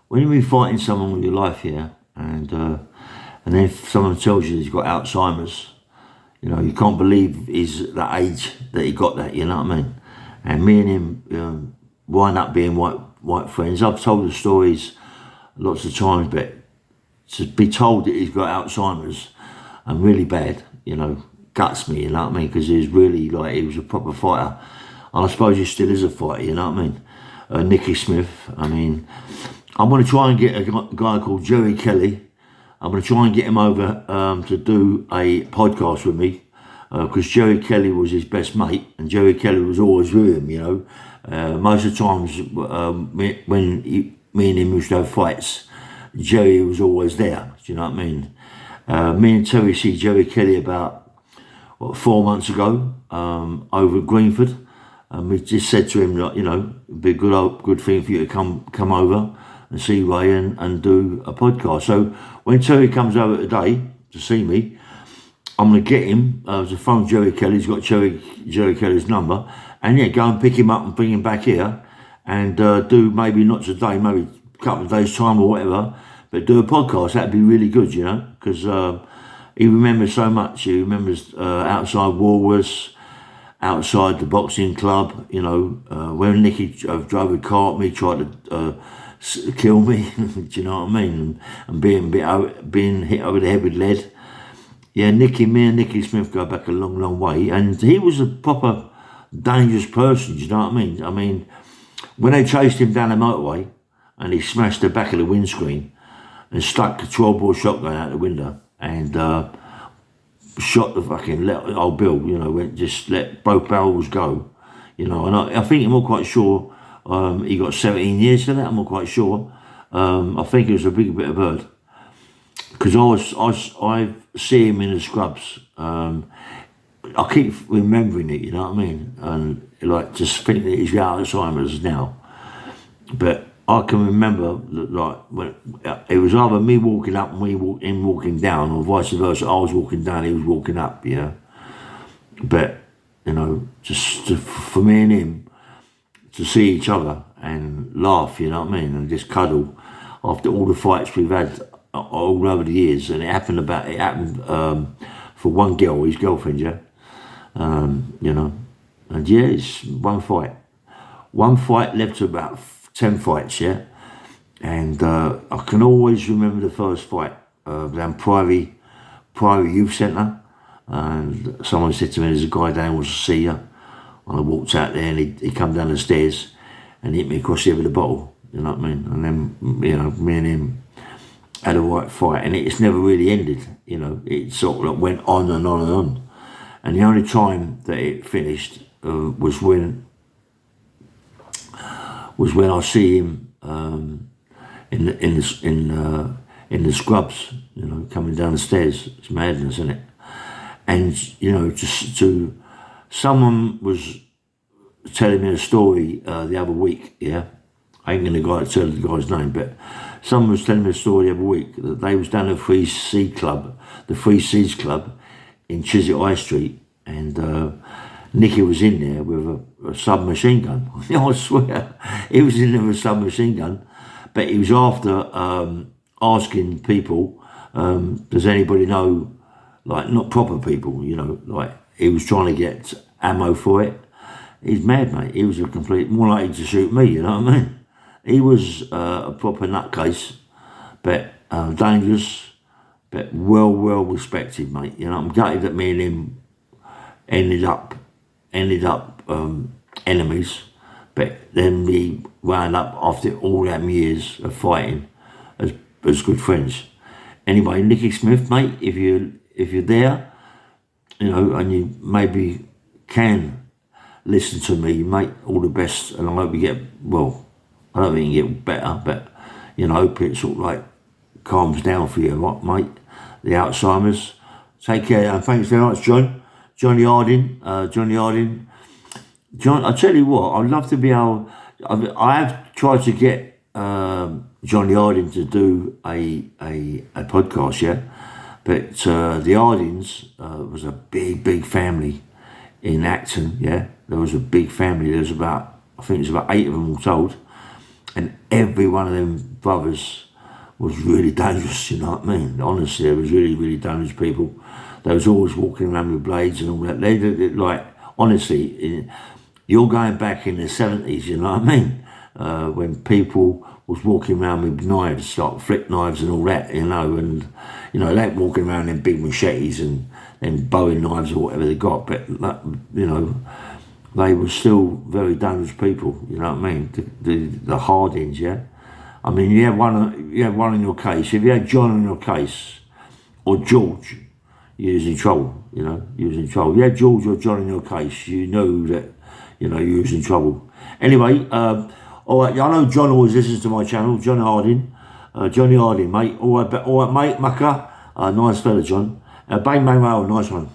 when you've been fighting someone with your life here, and then if someone tells you he's got Alzheimer's, you can't believe he's at that age that he got that, you know what I mean? And me and him wind up being white friends. I've told the stories lots of times, but to be told that he's got Alzheimer's and really bad, guts me, you know what I mean? Because he was a proper fighter. And I suppose he still is a fighter, you know what I mean? Nicky Smith, I'm going to try and get a guy called Jerry Kelly. I'm going to try and get him over to do a podcast with me, because Jerry Kelly was his best mate, and Jerry Kelly was always with him, most of the times when me and him used to have fights, Jerry was always there, do you know what I mean? Me and Terry see Jerry Kelly about 4 months ago over at Greenford, and we just said to him that it'd be a good thing for you to come over and see Ray and do a podcast. So when Terry comes over today to see me, I'm going to get him to phone Jerry Kelly. He's got Jerry Kelly's number, and go and pick him up and bring him back here and do, maybe not today, maybe a couple of days time or whatever, but do a podcast. That'd be really good, because he remembers so much. He remembers outside Woolworths, outside the boxing club, when Nicky drove a car at me, tried to kill me, do you know what I mean? And being hit over the head with lead. Yeah, me and Nicky Smith go back a long, long way, and he was a proper dangerous person, do you know what I mean? When they chased him down the motorway and he smashed the back of the windscreen and stuck a 12-bore shotgun out the window and shot the fucking old Bill, just let both barrels go, and I think I'm not quite sure he got 17 years for that. I'm not quite sure. I think it was a big bit of bird, because I see him in the scrubs. I keep remembering it, you know what I mean, and just think that he's got Alzheimer's now. But I can remember that, when it was either me walking up and him walking down, or vice versa. I was walking down, he was walking up, But just for me and him to see each other and laugh, you know what I mean, and just cuddle after all the fights we've had all over the years. And it happened for one girl, his girlfriend, and it's one fight led to about 10 fights, and I can always remember the first fight down Priory Youth Centre, and someone said to me, there's a guy down wants to see you, and I walked out there, and he come down the stairs and hit me across the head with a bottle, you know what I mean? And then, me and him had a right fight, and it's never really ended, it sort of went on and on and on. And the only time that it finished was when I see him in the scrubs, coming down the stairs. It's madness, isn't it? And someone was telling me a story the other week. I ain't gonna tell the guy's name, but someone was telling me a story the other week that they was down at the Free Seas Club in Chiswick High Street, and Nicky was in there with a submachine gun. I swear, he was in there with a submachine gun, but he was after asking people, does anybody know, not proper people, he was trying to get ammo for it. He's mad, mate. He was more likely to shoot me, you know what I mean? He was a proper nutcase, but dangerous, but well respected, mate. I'm gutted that me and him ended up enemies, but then we wound up after all them years of fighting as good friends. Anyway, Nicky Smith, mate, if you're there, and you maybe can listen to me, mate, all the best, and I hope you get I don't think you get better, but I hope it sort of calms down for you, right, mate? The Alzheimer's. Take care, and thanks very much, Johnny Harding. John, I tell you what, I'd love to be able. I have tried to get Johnny Harding to do a podcast, but the Hardings was a big family in Acton, There was a big family. There was I think it's about 8 of them all told, And every one of them brothers was really dangerous, you know what I mean? Honestly, they was really, really dangerous people. They was always walking around with blades and all that. They did it like, honestly, you're going back in the 70s, you know what I mean? When people was walking around with knives, like flip knives and all that, you know, and, you know, they walking around in big machetes and Bowie knives or whatever they got, but, you know, they were still very dangerous people, you know what I mean? The Hardings, yeah? I mean, you had one in your case. If you had John in your case, or George, you was in trouble, you know, you was in trouble. If you had George or John in your case, you knew that, you know, you was in trouble. Anyway, all right, I know John always listens to my channel, John Harding. Johnny Harding, mate. All right, mate, mucker. Nice fella, John. Bang, bang, roll, nice one.